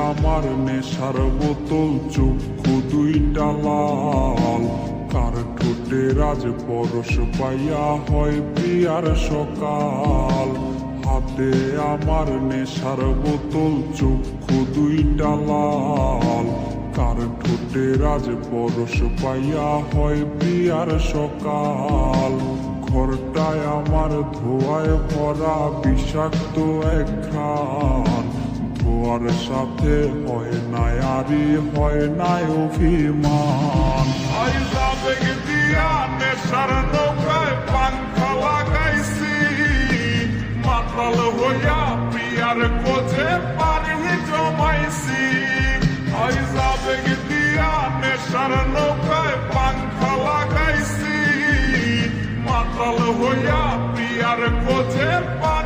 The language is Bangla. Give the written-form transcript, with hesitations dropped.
আমার নেশার বোতল, চক্ষু দুইটা লাল। কার ঠোঁটে রাজ পরশ পাইয়া হয় প্রিয়ার সকাল। হাতে আমার নেশার বোতল, চক্ষু দুইটা লাল। কার ঠোঁটে রাজ পরশ পাইয়া হয় প্রিয়ার সকাল। ঘরটায় আমার ধোঁয়ায় ভরা বিষাক্ত এক ঘ্রাণ। ধোঁয়ার সাথে হয় না আরি, হয় না অভিমান। আবেগ দিয়া নেশার নৌকায় পাংখা লাগাইছি, মাতাল হইয়া প্রিয়ার খোঁজে পানি জমাইছি। আবেগ দিয়া নেশার নৌকায় পাংখা লাগাইছি, মাতাল হইয়া প্রিয়ার খোঁজে পানি